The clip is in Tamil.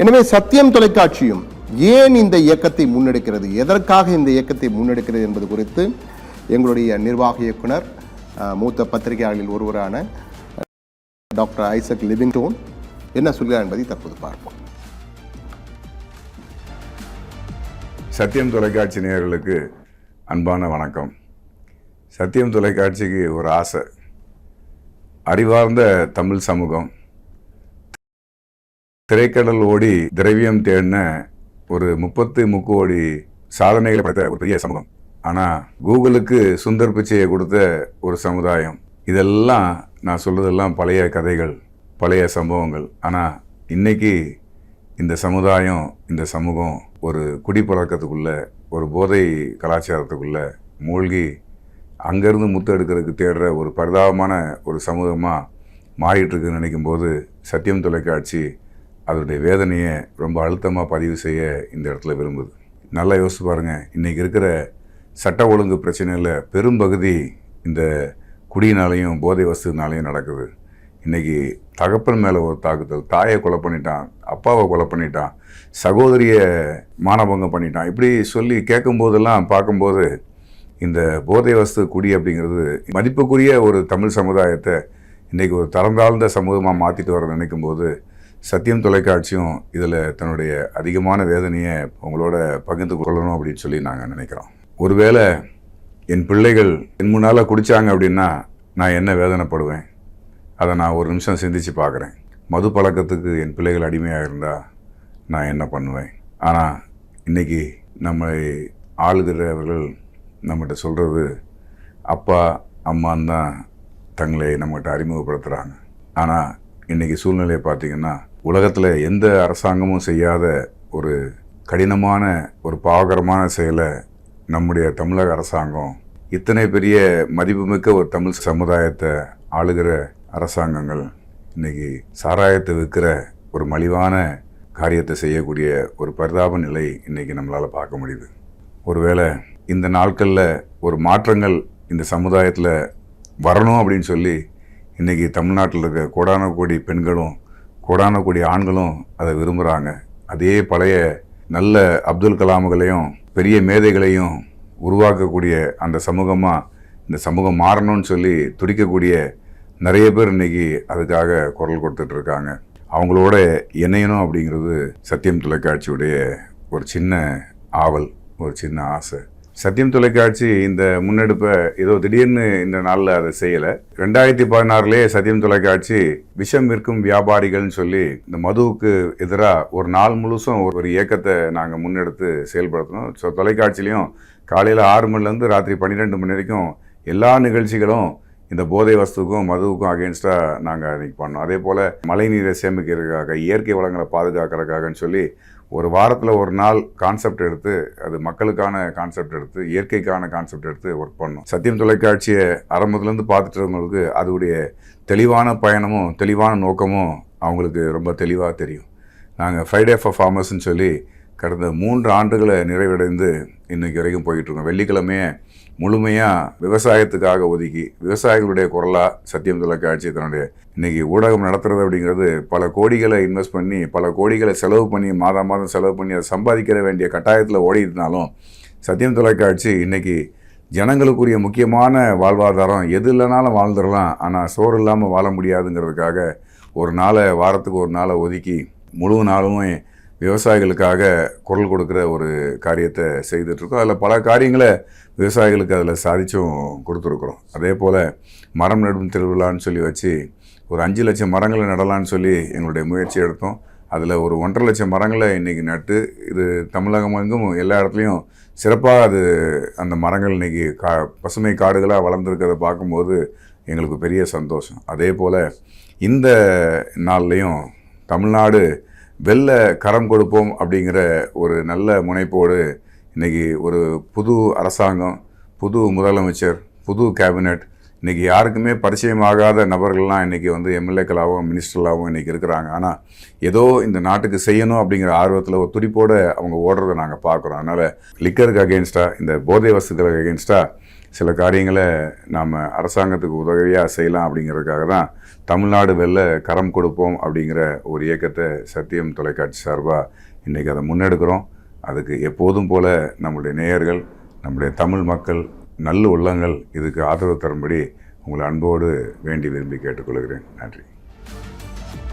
எனவே சத்தியம் தொலைக்காட்சியும் ஏன் இந்த இயக்கத்தை முன்னெடுக்கிறது, எதற்காக இந்த இயக்கத்தை முன்னெடுக்கிறது என்பது குறித்து எங்களுடைய நிர்வாக இயக்குனர் மூத்த பத்திரிகையாளர்களில் ஒருவரான டாக்டர் ஐசக் லிவிங்டோன் என்ன சொல்கிறார் என்பதை தற்போது பார்ப்போம். சத்தியம் தொலைக்காட்சி நேயர்களுக்கு அன்பான வணக்கம். சத்தியம் தொலைக்காட்சிக்கு ஒரு ஆசை, அறிவார்ந்த தமிழ் சமூகம், திரைக்கடல் ஓடி திரவியம் தேடின ஒரு 33 கோடி சாதனைகளை படைத்த ஒரு பெரிய சமூகம். ஆனால் கூகுளுக்கு சுந்தர் பிச்சையை கொடுத்த ஒரு சமுதாயம். இதெல்லாம் நான் சொல்றதெல்லாம் பழைய கதைகள், பழைய சம்பவங்கள். ஆனால் இன்னைக்கு இந்த சமுதாயம், இந்த சமூகம் ஒரு குடிப்பழக்கத்துக்குள்ள, ஒரு போதை கலாச்சாரத்துக்குள்ள மூழ்கி அங்கேருந்து முத்து எடுக்கிறதுக்கு தேடுற ஒரு பரிதாபமான ஒரு சமூகமாக மாறிட்டு இருக்குன்னு நினைக்கும் போது சத்தியம் தொலைக்காட்சி அதனுடைய வேதனையை ரொம்ப அழுத்தமாக பதிவு செய்ய இந்த இடத்துல விரும்புது. நல்லா யோசிச்சு பாருங்கள், இன்றைக்கி இருக்கிற சட்ட ஒழுங்கு பிரச்சனையில் பெரும்பகுதி இந்த குடியினாலையும் போதை வசதினாலையும் நடக்குது. இன்றைக்கி தகப்பன் மேலே ஒரு தாக்குதல், தாயை கொலை பண்ணிட்டான், அப்பாவை கொலை பண்ணிட்டான், சகோதரியை மானபங்கம் பண்ணிட்டான், இப்படி சொல்லி கேட்கும்போதெல்லாம் பார்க்கும்போது இந்த போதை வஸ்து குடி அப்படிங்கிறது மதிப்புக்குரிய ஒரு தமிழ் சமுதாயத்தை இன்றைக்கி ஒரு தரந்தாழ்ந்த சமூகமாக மாற்றிட்டு வர நினைக்கும் போது சத்தியம் தொலைக்காட்சியும் இதில் தன்னுடைய அதிகமான வேதனையை உங்களோட பகிர்ந்து கொள்ளணும் அப்படின்னு சொல்லி நாங்கள் நினைக்கிறோம். ஒருவேளை என் பிள்ளைகள் என் முன்னால் குடித்தாங்க அப்படின்னா நான் என்ன வேதனைப்படுவேன், அதை நான் ஒரு நிமிஷம் சிந்திச்சு பார்க்குறேன். மது பழக்கத்துக்கு என் பிள்ளைகள் அடிமையாக இருந்தால் நான் என்ன பண்ணுவேன். ஆனால் இன்றைக்கி நம்மை ஆளுகிறவர்கள் நம்மகிட்ட சொல்கிறது அப்பா அம்மான்னு தான் தங்களை நம்மகிட்ட அறிமுகப்படுத்துகிறாங்க. ஆனால் இன்றைக்கி சூழ்நிலையை பார்த்திங்கன்னா உலகத்தில் எந்த அரசாங்கமும் செய்யாத ஒரு கடினமான ஒரு பாவகரமான செயலை நம்முடைய தமிழக அரசாங்கம், இத்தனை பெரிய மதிப்புமிக்க ஒரு தமிழ் சமுதாயத்தை ஆளுகிற அரசாங்கங்கள் இன்றைக்கி சாராயத்தை விற்கிற ஒரு மலிவான காரியத்தை செய்யக்கூடிய ஒரு பரிதாப நிலை இன்றைக்கி நம்மளால் பார்க்க முடியுது. ஒருவேளை இந்த நாட்களில் ஒரு மாற்றங்கள் இந்த சமுதாயத்தில் வரணும் அப்படின்னு சொல்லி இன்றைக்கி தமிழ்நாட்டில் இருக்க கோடான கோடி பெண்களும் கோடான கோடி ஆண்களும் அதை விரும்புகிறாங்க. அதே பழைய நல்ல அப்துல் கலாம்களையும் பெரிய மேதைகளையும் உருவாக்கக்கூடிய அந்த சமூகமாக இந்த சமூகம் மாறணும்னு சொல்லி துடிக்கக்கூடிய நிறைய பேர் இன்றைக்கி அதுக்காக குரல் கொடுத்துட்ருக்காங்க. அவங்களோட இணையணும் அப்படிங்கிறது சத்தியம் தொலைக்காட்சியுடைய ஒரு சின்ன ஆவல், ஒரு சின்ன ஆசை. சத்தியம் தொலைக்காட்சி இந்த முன்னெடுப்பை ஏதோ திடீர்னு இந்த நாளில் அதை செய்யலை. 2016 சத்தியம் தொலைக்காட்சி விஷம் விற்கும் வியாபாரிகள்னு சொல்லி இந்த மதுவுக்கு எதிராக ஒரு நாள் முழுசும் ஒரு இயக்கத்தை நாங்கள் முன்னெடுத்து செயல்படுத்தணும். ஸோ தொலைக்காட்சிலையும் காலையில் 6 மணிலேருந்து ராத்திரி 12 மணி வரைக்கும் எல்லா நிகழ்ச்சிகளும் இந்த போதை வஸ்துக்கும் மதுவுக்கும் அகேன்ஸ்டாக நாங்கள் அன்றைக்கி பண்ணோம். அதே போல் மழை நீரை சேமிக்கிறதுக்காக, இயற்கை வளங்களை பாதுகாக்கிறதுக்காகன்னு சொல்லி ஒரு வாரத்தில் ஒரு நாள் கான்செப்ட் எடுத்து, அது மக்களுக்கான கான்செப்ட் எடுத்து, இயற்கைக்கான கான்செப்ட் எடுத்து ஒர்க் பண்ணோம். சத்தியம் தொலைக்காட்சியை ஆரம்பத்துலேருந்து பார்த்துட்டு இருந்தவங்களுக்கு அதோடைய தெளிவான பயணமும் தெளிவான நோக்கமும் அவங்களுக்கு ரொம்ப தெளிவாக தெரியும். நாங்கள் ஃப்ரைடே ஃபார் ஃபார்மர்ஸ்ன்னு சொல்லி கடந்த 3 ஆண்டுகளை நிறைவடைந்து இன்றைக்கு வரைக்கும் போயிட்டுருக்கோம். வெள்ளிக்கிழமையே முழுமையாக விவசாயத்துக்காக ஒதுக்கி விவசாயிகளுடைய குரலாக சத்தியம் தொலைக்காட்சி தன்னுடைய இன்றைக்கி ஊடகம் நடத்துறது அப்படிங்கிறது பல கோடிகளை இன்வெஸ்ட் பண்ணி, பல கோடிகளை செலவு பண்ணி, மாதம் செலவு பண்ணி அதை சம்பாதிக்கிற வேண்டிய கட்டாயத்தில் ஓடினாலும் சத்தியம் தொலைக்காட்சி இன்றைக்கி ஜனங்களுக்குரிய முக்கியமான வாழ்வாதாரம், எது இல்லைனாலும் வாழ்ந்துடலாம், ஆனால் சோறு இல்லாமல் வாழ முடியாதுங்கிறதுக்காக ஒரு நாளை, வாரத்துக்கு ஒரு நாளை ஒதுக்கி முழு நாளுமே விவசாயிகளுக்காக குரல் கொடுக்குற ஒரு காரியத்தை செய்துட்ருக்கோம். அதில் பல காரியங்களை விவசாயிகளுக்கு அதில் சாதிச்சும் கொடுத்துருக்குறோம். அதே போல் மரம் நடும் திருவிழான்னு சொல்லி வச்சு ஒரு 5 லட்சம் மரங்களை நடலான்னு சொல்லி எங்களுடைய முயற்சி எடுத்தோம். அதில் ஒரு 1.5 லட்சம் மரங்களை இன்றைக்கி நட்டு, இது தமிழகம் எங்கும் எல்லா இடத்துலையும் சிறப்பாக அது அந்த மரங்கள் இன்றைக்கி பசுமை காடுகளாக வளர்ந்துருக்கிறத பார்க்கும்போது எங்களுக்கு பெரிய சந்தோஷம். அதே போல் இந்த நாள்லேயும் தமிழ்நாடு வெள்ள கரம் கொடுப்போம் அப்படிங்கிற ஒரு நல்ல முனைப்போடு இன்றைக்கி ஒரு புது அரசாங்கம், புது முதலமைச்சர், புது கேபினட், இன்றைக்கி யாருக்குமே பரிச்சயமாகாத நபர்கள்லாம் இன்றைக்கி வந்து எம்எல்ஏக்களாகவும் மினிஸ்டர்களாகவும் இன்றைக்கி இருக்கிறாங்க. ஆனால் ஏதோ இந்த நாட்டுக்கு செய்யணும் அப்படிங்கிற ஆர்வத்தில் ஒரு துடிப்போடு அவங்க ஓடுறதை நாங்கள் பார்க்குறோம். அதனால் லிக்கருக்கு அகெயின்ஸ்டாக, இந்த போதை வஸ்துக்களுக்கு அகெயின்ஸ்டாக சில காரியங்களை நாம் அரசாங்கத்துக்கு உதவியாக செய்யலாம் அப்படிங்கிறதுக்காக தான் தமிழ்நாடு வெல்ல கரம் கொடுப்போம் அப்படிங்கிற ஒரு இயக்கத்தை சத்தியம் தொலைக்காட்சி சார்பாக இன்றைக்கி அதை முன்னெடுக்கிறோம். அதுக்கு எப்போதும் போல் நம்முடைய நேயர்கள், நம்முடைய தமிழ் மக்கள், நல்ல உள்ளங்கள் இதுக்கு ஆதரவு தரும்படி உங்களை அன்போடு வேண்டி விரும்பி கேட்டுக்கொள்கிறேன். நன்றி.